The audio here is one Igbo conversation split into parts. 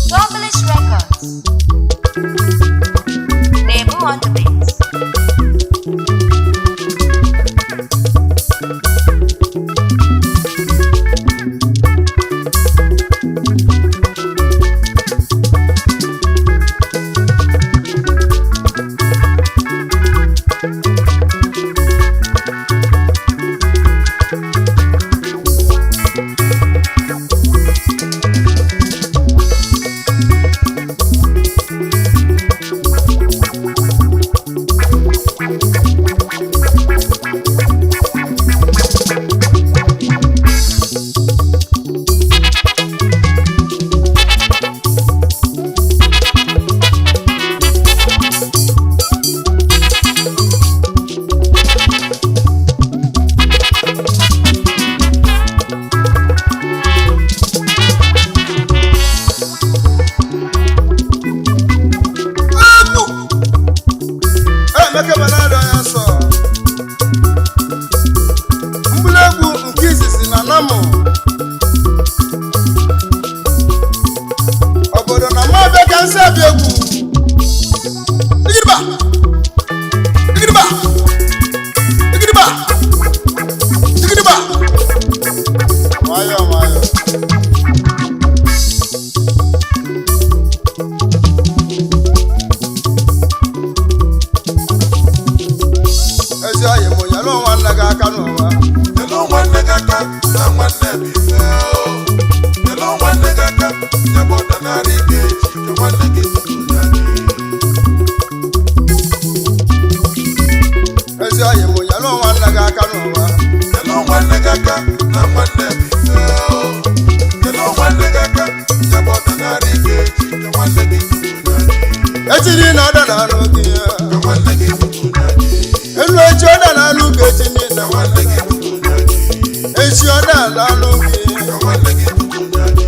Globalish Records. Name on the beats. Emeka banado ya so mbulegu nke isisi na namo obodo na mabe ka nse bi egwu digiriba digiriba digiriba digiriba mayo mayo ezi ayi mo yalo nwanne ga aka n'ụwa Hello, nwanne gị aka na Nwanne Bu Ife. Hello, nwanne gị aka ya bụ ọdịnala ike echi nke nwanne gị tụtụrụ ya gị. ezi ayi mo yalo nwanne ga aka n'ụwa Hello, nwanne gị aka na Nwanne Bu Ife. Hello, nwanne gị aka ya bụ ọdịnala ike echi nke nwanne gị tụtụrụ ya gị. echiri na ọda na n'oge ya Nke nwanne gị tụtụrụ ya gị. elu echi ọda na alụ ga echi ni na Nke nwanne gị tụtụrụ ya gị. echi ọda na alụ gị Nke nwanne gị tụtụrụ ya gị.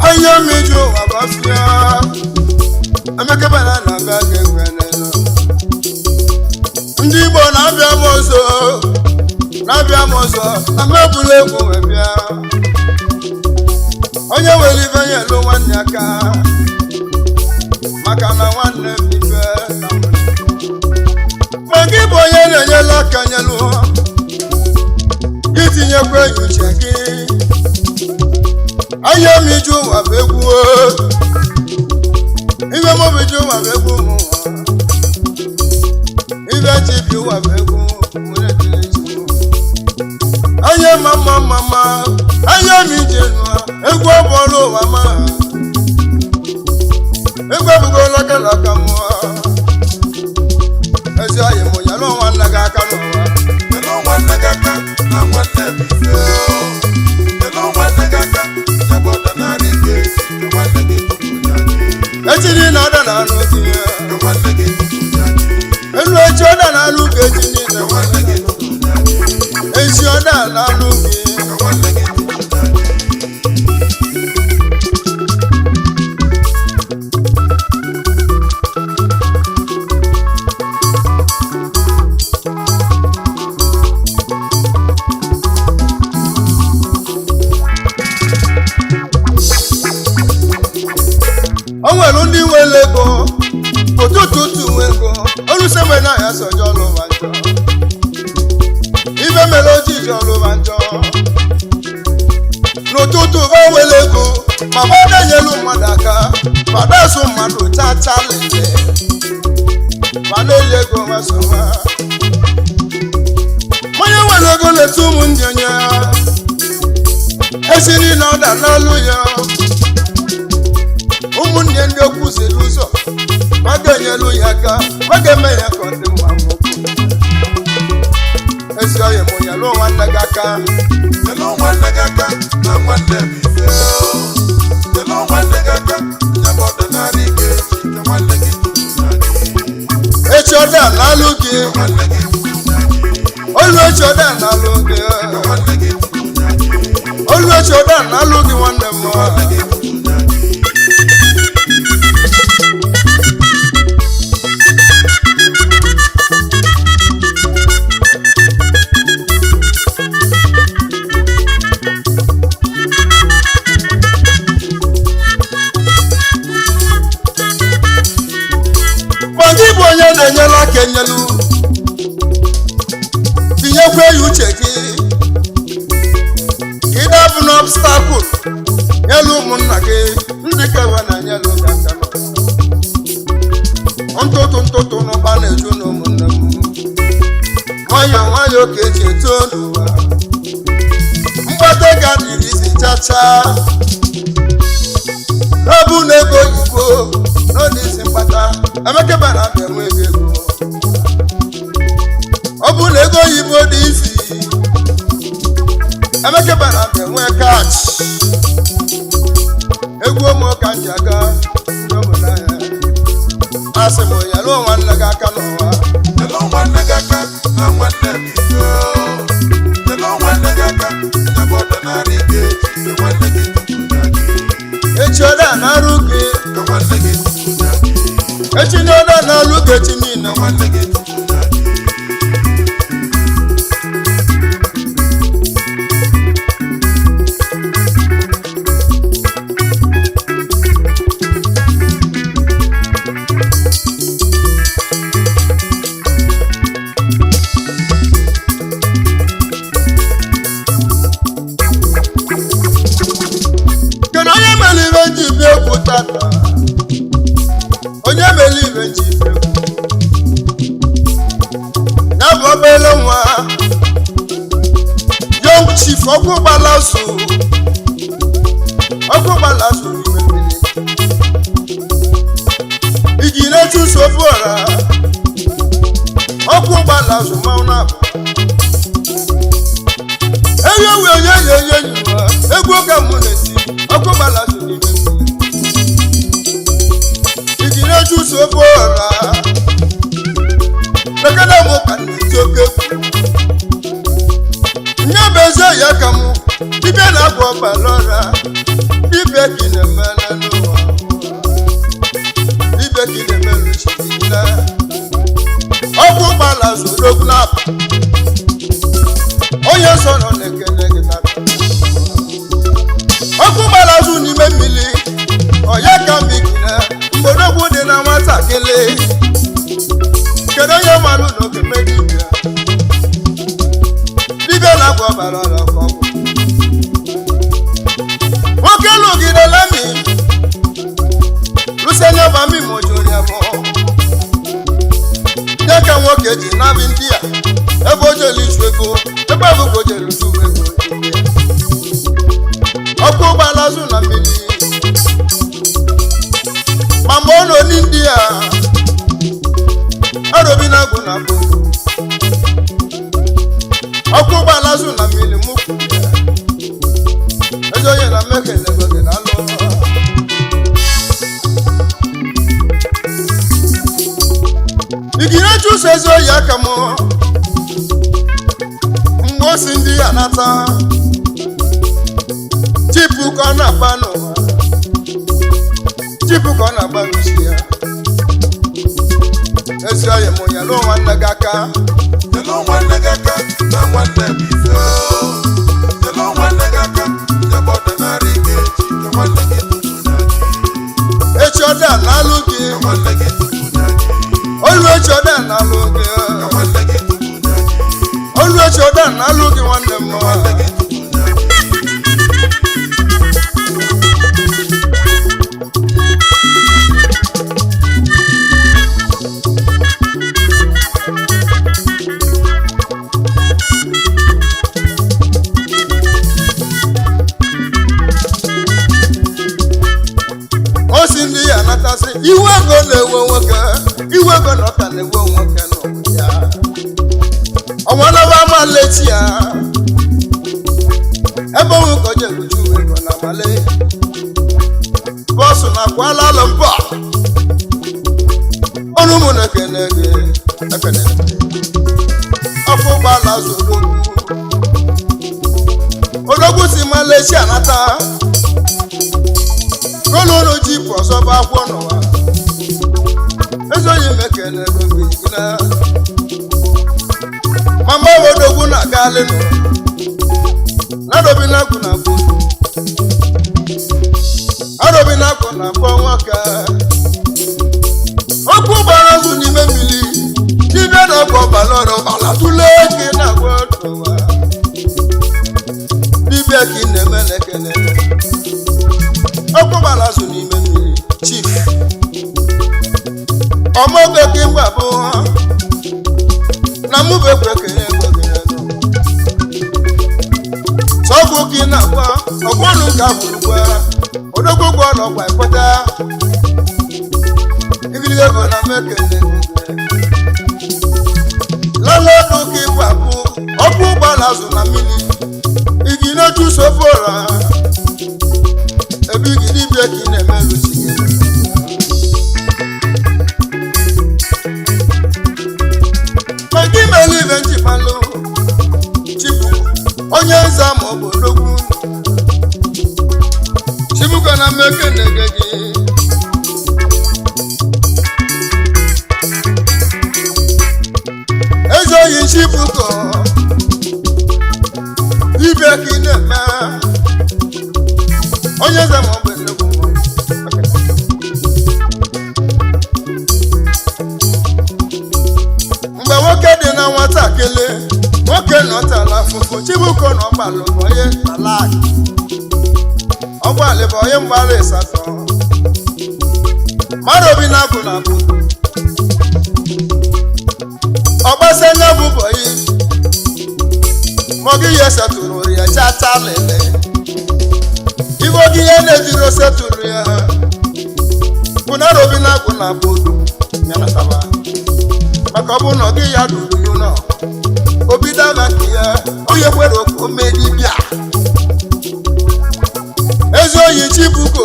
anya meju ụwa bafia Emeka bana na abịa ga egwe n'elu ndị Igbo na-abịa m ọzọ na-abịa m ọzọ amebula egwu wee bịa onye were ibe nyelu nwanne aka maka na Nwanne Bu Ife ma gị bụ onye na-enyela aka nyelu gị tinyekwa enyi uche gị anya miju ụwa bụ egwu ibe mobiju ụwa bụ egwu ụmụ ibe chi bi ụwa bụ egwu nwere dịrị chi anya mama mama anya mije nụa egwu ọbọlụ ụwa ma egwu ebugola kalaka mụọ ezi ayi mụ yalụ nwanne gị aka n'ụwa Hello, nwanne gị aka na Nwanne Bu Ife. Hello, nwanne gị aka ya bụ ọdịnala ike echi nke nwanne gị tụtụrụ ya gị. echiri na ọda na n'oge ya Nke nwanne gị tụtụrụ ya gị. elu echi ọda na alụ ga echi niile Nke nwanne gị tụtụrụ ya gị. echi ọda na alụ gị Nke nwanne gị tụtụrụ ya gị. o nwere ndị nwere ego ụtụtụ nwe ego oluseme na ya sojo ọlụwa njọ ibe mere ojiji ọlụwa njọ n'ụtụtụ ha nwere ego ma gbada nyelu mmadụ aka gbadasu mmadụ chacha lele ma na-eli ego nwesoha onye nwere ego na-etu ụmụndị onye esiri na ọda n'alụ ya ụmụnne ndị okwu ziri ụzọ ma ga-enyelu ya aka ma ga-eme ya ka ọ dị mma nwoke ezi ọya mụ ya lụọ nwanne gị aka Hello, nwanne gị aka na Nwanne Bu Ife. Hello, nwanne gị aka ya bụ oluochi ọda na-alụ gị oluochi ọda na-alụ gị nwanne m gị bụ onye na-enyela aka enyelu tinyekwa ya uche gị ịdabụ n'obstakụl nyelu ụmụnna gị ndị kewa na nyelu gaka ntụtụ n'ụba na-eju n'ụmụnne m nwayọọ ka eji eto n'ụwa mgbata ga dịrị isi chacha n'ọbụ na ego oyibo n'isi mkpata Emeka bara abịa nwe ego ọ bụ na ego oyibo dị isi Emeka bara abịa nwe kach egwu ụmụka nji aga n'obodo ahịa asị m ya lụọ nwanne gị aka n'ụwa echi ọda na-arụ gị echi n'ọda na-alụ gị echi niile kedu onye mere ibe nji bịa egwu tata onye mere ibe nji bịa egwu ya bụ obele nwa young chief ọkụ gbalaso n'ime mmiri iji na-echuso bụọra ọkụ gbalaso mmanwụ na-abụ enye onwe onye na-enye nyụwa egwu oge mụ na-esi ọkụ gbalaso n'ime mmiri iji na-echuso bụọra lekana mụ ka na-eti oke egwu nye bụ eze ya ka mụ dibịa na-agwọ ọbara ọra dibịa ka ị na-emela n'ụwa dibịa ka ị na-emela chikina ọkụ gbalaso n'okwu na-apụ Onyenso nọ na-ekele gị tata ọkụ gbalaso n'ime mmiri ọya ka mbigina mgbodogwu dị na nwatakịrị kedu onye malụ n'oge medibia dibịa na-agwọ ọbara ọra ọkụ nwoke lụgidela mi lụsenye bami mojori abụọ nye ka nwoke ji nabi ndị a ebe o jere ichu ego ebe ọbụkwa o jere uchu ego ọkụ gbalaso na mmiri ma mgbe ọ nọ ndị a arobi na-agụ na bụ ọkụ gbalaso na mmiri mụkwu ezi onye na mmekele ego gị na-alụ igire chụso ezi oyi aka m mgbe o si ndị ya nata chipu ka ọ na-agba n'ụwa chipu ka ọ na-agba n'usi ya ezi oyi m ya lụọ nwanne gị aka echi ọda na-alụ gị olu echi ọda na-alụ gị olu echi ọda na-alụ gị nwanne m o si ndị ya natasị iwe ego na-ewe nwoke iwe ego na ọka na-ewe nwoke n'ụwa ya ọnwanaba amalechi ya ebe onwe ka o jere uju ego na amale bọsụ na kwala alụ mbọ ọrụ ụmụ na-ekene gị ekene chifu ọzọ bụ akwụkwọ n'ụwa ezoghị mekene gogigina mama wodogwu na galinu narobinakwu na bụ arobinakwu na bụ nwaka okwu gbara azụ n'ime mmiri dibịa na-agba ọbara ọrụ ọbara tụle eke na-agba ọdụwa dibịa ka ị na-eme na-ekene okwu gbara azụ n'ime mmiri chief ọmọge ka ịgba bụ na mụ bụ ekwe kenye ego gị n'elu sọgwụ ka ị na-agba ọgwọnụ nke ahụrụ gwa odogwu gwa ọlọgwa ekweta ibili ego na mekene lọlọdụ ka ịgba bụ ọkụ ụgbọala azụ na mmiri igi na-eju sofora ebe igi dibịa ka ị na-emerụsi gị maka imeli ibe njimalụ chibu onye nza ma ọ bụ odogwu chibuka na mmekene gị eze oyi chibuko dibịa ka ị na-eme onye nza ma ọ bụ odogwu mgbe nwoke dị na nwatakịrị nwoke nọtala afụfụ chibuko na ọgbalụ bụ onye talak ọgbalị bụ onye mgbara ịsatọ mmadụ obi na-agụ na abụ ọgbasa nya bụ bọyị mọgị ihe setụrụ ya chata lele ibe oge ihe na-ejiro setụrụ ya bụ na obi na-agụ na abụ ya nataba maka ọ bụ na ọ gị ya ruru n'ụlọ obi daba nke ya onye kwere okwu medibịa ezi oyi chibuko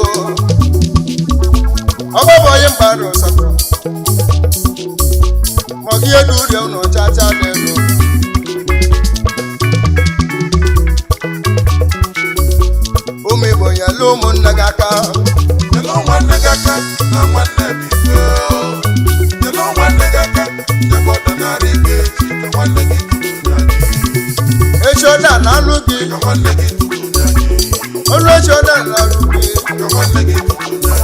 ọgbabụ onye mgbara ọsatọ ma ọ gị edu urie ụlọ chacha n'elu ụmụ igbo nyela ụmụnne gị aka nyela nwanne gị aka na nwanne bụ ife nyela nwanne gị aka nyebe ọdịnarị ga-eji ka nwanne gị tutu ya echi ọda na alụ gị ka nwanne gị tutu ya ọrụ echi ọda na alụ gị ka nwanne gị tutu ya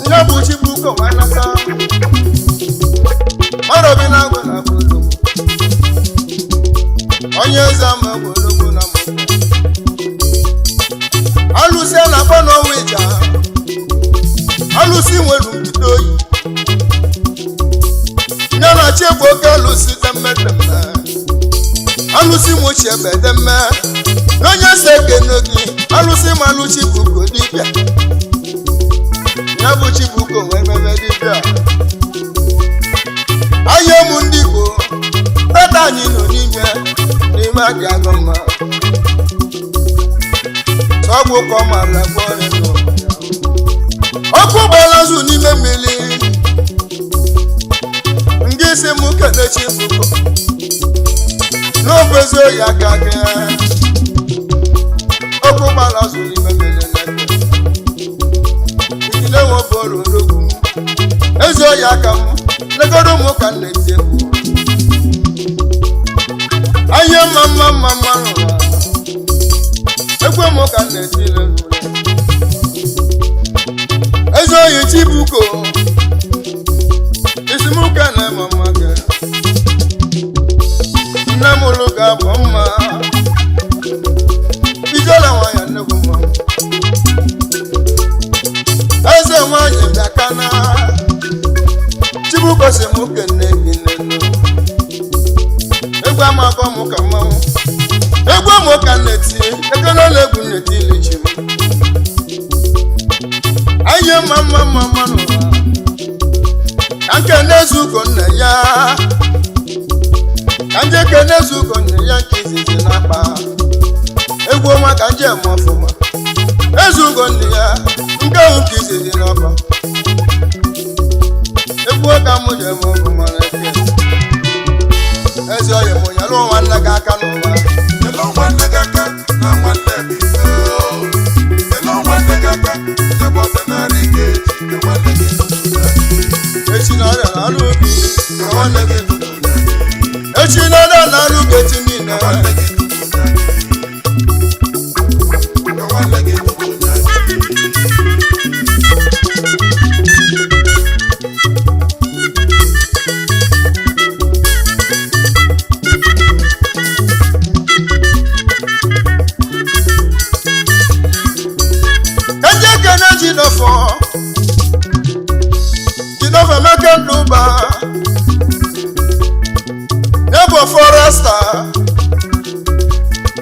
ihe bụ chibuko nwanata mmadụ obi na-agụ na abụdo onye eze ama ogbologbo na mụ alụsị a na-akpọ n'ọnwa ịja alụsị nwere mbido oyi nye na chi bụ oke alụsị demmedemme alụsị mochi ebe demme na onye si ekene gị alụsị ma alụchi bụ ugo dibịa ya bụ chibuko wee meme dibịa ahịa ụmụ ndị Igbo tata anyị nọ n'ime adị agụ mma ọgwụ ka ọ mara gwa ọrịa ọkụ gbara azụ n'ime mmiri ndị isi m kene chibuko n'ofe ezi oyi aka gị ọkụ gbara azụ n'ime mmiri enwebụrụ ologwu ezi oyi aka m legoro ụmụ ka m na-eti egwu ahịa mma rụra ekwe m ka m na-eti ile ezi oyi chibuko isimuka na mama gị nne m ụlụ ga-abụ mma ijola nwanyị nnekwu mma eze nwanyị bịaka na chibuko si m kene gị n'elu egwu amabọ m ka mmanwụ egwu m ka nneti egonola egwu nneti ilichi m anyị mma n'ụwa ka nke na-ezu ugo nna ya ka nje kene zugo nne ya nke izizi n'akpa egwu ọma ka nje eme ọfụma ezugo nne ya nke ahụ ka izizi n'ọkpa egwu ka mụ ji eme ọfụma n'eke ezi ọya mụ nyere nwanne gị aka n'ụwa Hello, nwanne gị aka na nwanne bụ ife. Hello, nwanne gị aka jebe ọdịnala ike echi ka nwanne gị echi na ọrịa na-alụ obi ka nwanne gị echi na ọrịa na-alụ gị echi niile ka nwanne gị Jinofo Emeka Nduba Nebo Forester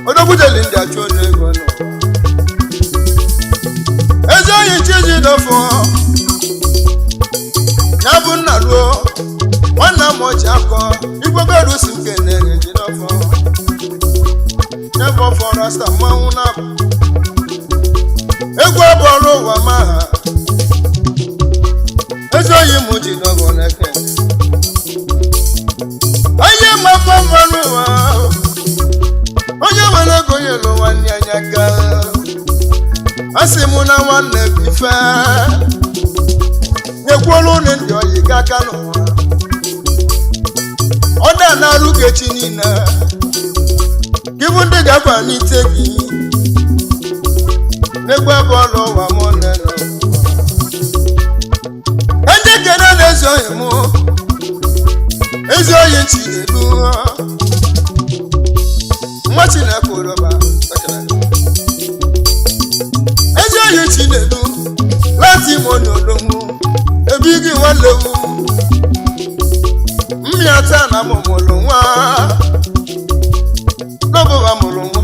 Odogwudeli ndị achụ ego nọ ezi oyi chi Jinofo ya bụ nna ruo nwanne m ọchị akọ igwegoru si nke na-enye Jinofo Nebo Forester mmanwụ na egwu ọbọrụ ụwa ma ha ezi oyi mụ ji dogo n'eke onye mafọ mmanụ ụwa onye nwere ego nyelu nwanne anya ka asị mụ na Nwanne Bu Ife nyekwuolu ụlọ ndị oyi ga aka n'ụwa ọ da na-arụ gị echi niile gị bụ ndị ga-akwa n'ite gị n'egbe bọọlụ ụwa mụ nene ndị kere na-ezi oyi mụ ezi oyi Chinedu nwa Chineke oroba ezi oyi Chinedu lati imo n'olonwu ebi gị nwanlewu mmịata na mụmụrụ nwa n'ọbụba mụrụ nwa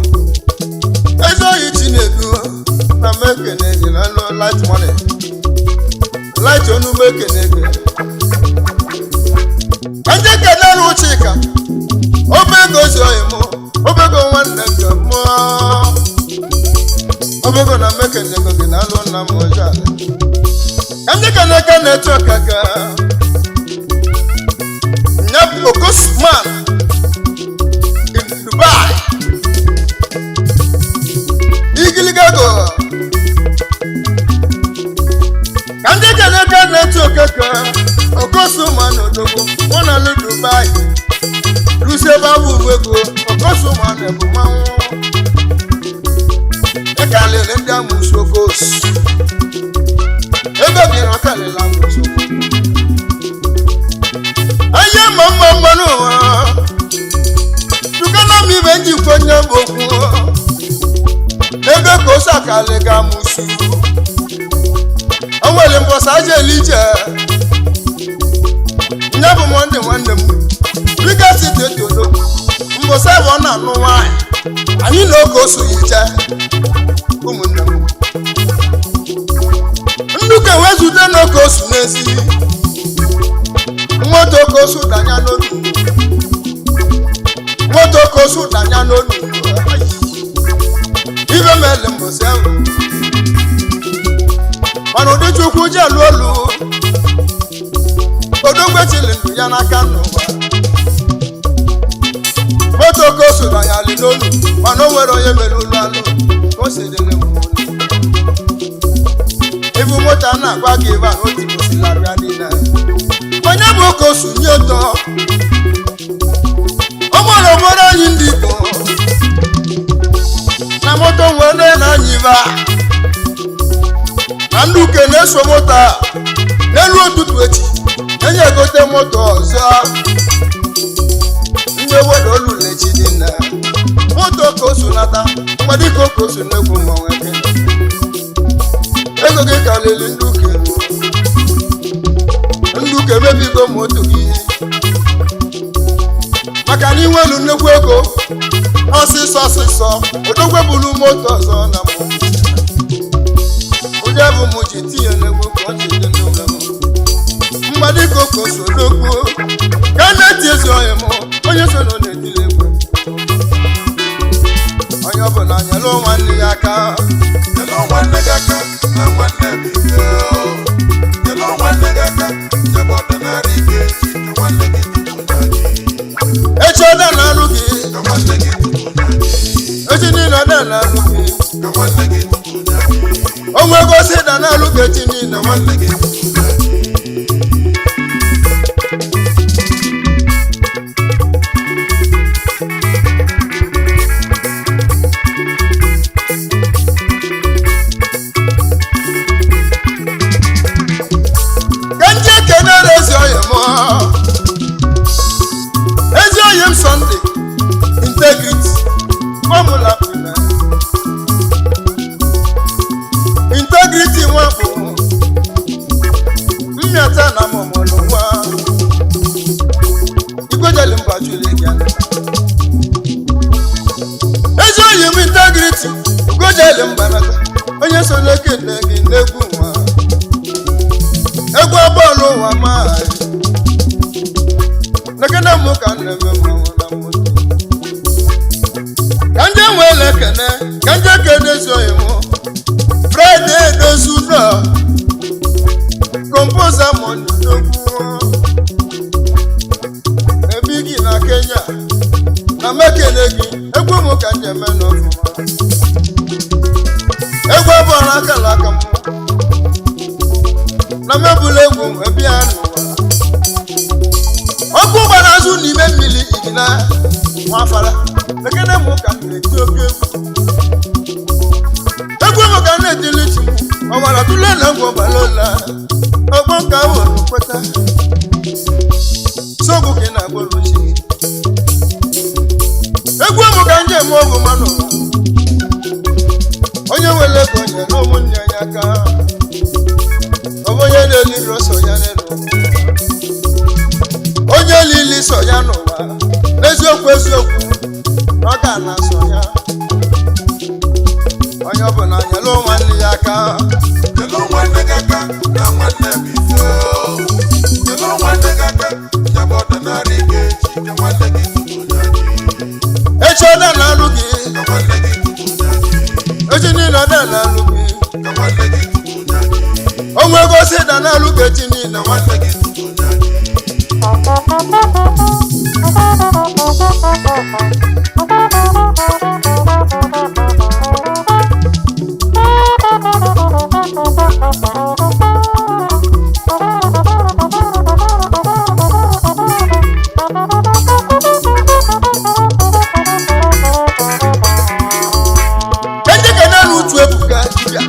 ezi oyi Chinedu na mekene gị na nọ light money light onu mekene gị ndị kenere Chika obego ezi oyi mụ obego nwanne nke mmụọ obego na mekene gị na alụ nna m ọjọọ ndị keneke na-eche ọkaka nyapụ Okosman in Dubai igiligago ndị keneke na-eche ọkaka Okosman odogwu mụ na alụ Dubai rusebe abụ ego Okosman bụ mmanwụ ekalịrị ndị amụsụ okos ebe bịara ọkalịla amụsụ anya mma mmanụ ụwa dukana m ibe njikwa onye bụ okwu ebe ka ose akalị ga amụsụ o nwere mbọsa aja elije nye bụ Monde nwanne m bika site todo mbọsa ebe ọ na-anụ nwaanyị anyị na oge osu yiche ụmụnne m nduka wezute n'oke osu n'ezi moto oke osu danya n'onu moto oke osu danya n'onu ibe mele mbọsị ahụ mana ụdị Chukwu ji alụ olu odogbechili ndụ ya n'aka n'ụwa moto oke osu danya li n'onu mana o nwere onye mere ụlọ alụ ka o si dịrị m ibu moto a na-agwa gị ebe a n'otu gosilarịa niile onye bụ oke osu nye ụtọ ọ gbara obodo anyị ndị Igbo na moto nwere na-anya ibe na ndị uke na-eso moto a n'elu ụtụtụ echi enye egote moto ọzọ ndị obodo olulechi dị nna moto oke osu nata mgbadika oke osu na-egwu mmanwụ eke ego gị karịrị ndị uke emebigo moto gị maka na inwelu nnekwu ego ọsịsọ odogwe buru moto ọzọ na mbụ onye bụ mụ ji tinye n'egwu ka ọ ji dị n'ụlọ m mgbadika oke osu n'okwu ka na-eti ezi onye m onye so nọ na-eti na nyelu nwanne ya aka Nyelu nwanne gị aka na nwanne bụ ife Nyelu nwanne gị aka nyebe ọdịnala ike ka nwanne gị tupu na gị echi ọda na-alụ gị ka nwanne gị tupu na gị echi niile ọda na-alụ gị ka nwanne gị tupu na gị onwe gosi da na-alụ gị echi niile ka nwanne gị tupu na gị ka nje kenere ezi oyi m ezi oyi m Sunday integrity formula pina integrity nwakpo mmịata na mụmụlụ nwa igwejeli mbajuli gị ezi oyi m integrity igwejeli mgbanata onye so na-ekele gị n'egwu nwa egwu bọọlụ ụwa maghị nekene mụ ka m na-eme mmanwụ na mmụta ka ndị nwere ekene ka ndị ekene ezuoghị mụ Friday edozi ụlọ kompoza monidogwu ebigi na Kenya na mekene gị egwu mụ ka m eme n'ọfụma egwu bọọlụ akala aka mụ na mebụla egwu ebia n'ụwa ọkụ gbara azụ n'ime mmiri igina nwafara ekene mụ ka m na-eti oke egwu mụ ka m na-etili chi m ọgbara tụle na ngwa ọgbalola ọgbọ nka wụrụ kweta sogbu gị na agboluchi egwu mụ ka m ji eme ọgwụ mmanụ onye nwere ego nye na ụmụnne ya aka onye na-eliri so ya n'elu onye lili so ya n'ụwa n'eziokwu eziokwu ọ ga-ana so ya onye ọbụla nyelu nwanne ya aka Nyelu nwanne gị aka na nwanne bụ ife Nyelu nwanne gị aka nyebe ọdịnala ike ka nwanne gị tupu na gị echi ọda na-alụ gị ka nwanne gị tupu na gị echi niile ọda na-alụ gị ka nwanne gị tupu na gị onwe gosi da na-alụ gị echi niile ka nwanne gị tupu na gị ndị ka na-alụ utu ebuka dibịa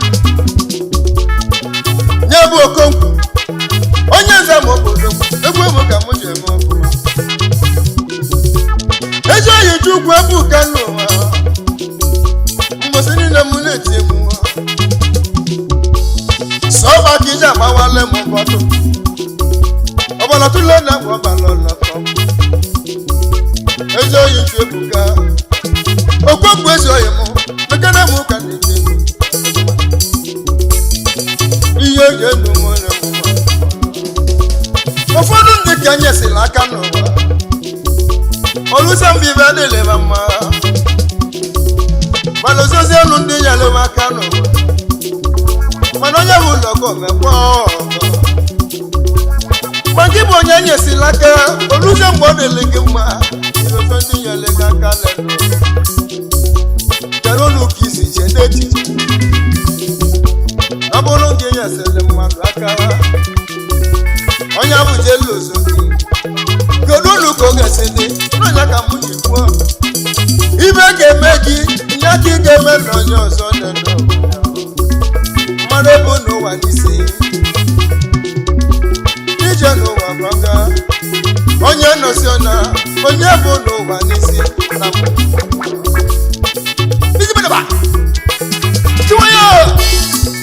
nye bụ okonkwo onye nze ma obodo egwu emu ka mụ ji eme ọfụma ezi oyi ju ugwu ebuka n'ụwa mgbọsị niile mụ na-eti egwu sọba ka iji agbawale m bọtụ ọbala tụle na ngwa ọbala ọlọtọ ezi oyi ju ebuka okonkwo ezi oyi mụ mekana mụ ka na-eti egwu ihe eji enu nwere ụfọdụ ndị ka nyesịrị aka n'ụwa olusa mbibe adịlịba mma mana ozozi elu ndị nyere m aka n'ụwa mana onye bụ ụlọgọ mekwa ọgọ ma gị bụ onye nyesịrị aka olusa mgbe ọ dịlị gị mma irofe ndị nyere gị aka lelu kere ụlọ ka isi chede echiche ọ bụrụ gị nyesịrị mmadụ aka onye abụ jelu ozo gị kedu ụlọ ka ọ ga-esi dị n'ọnya ka m ji kwuo ibe ga-eme gị nye aka ị ga-eme na onye ọzọ dede mmadụ bụ n'ụwa n'isi ije n'ụwa gọga onye nọsi na onye bụ n'ụwa n'isi na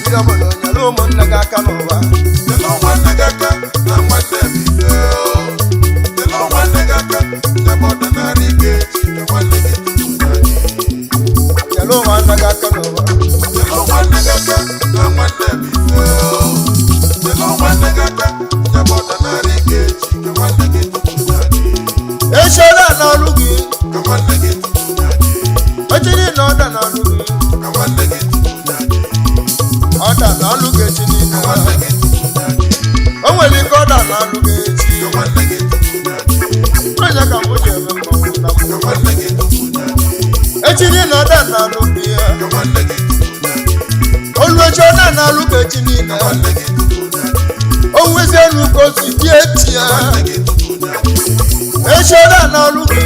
ndị ọbụla onyere ụmụnne gị aka n'ụwa Nyelu nwanne gị aka na nwanne bụ ife Nyelu nwanne gị aka nyebe ọdịnala ike ka nwanne gị tupu na gị nyere ụmụnne gị aka n'ụwa Nyelu nwanne gị aka na nwanne bụ ife Nyelu nwanne gị aka nyebe ọdịnala ike ka nwanne gị tupu na gị echela n'ọrụ gị ka nwanne gị tupu na gị echiri na ọda n'ọrụ gị nwanne gị tupu nyadị echini na ọda na alụbi ya ka nwanne gị tupu nyadị oluechi ọda na alụba echini na nwanne gị tupu nyadị onwezi enu ka otu bie eti ya nwanne gị tupu nyadị echi ọda na alụbi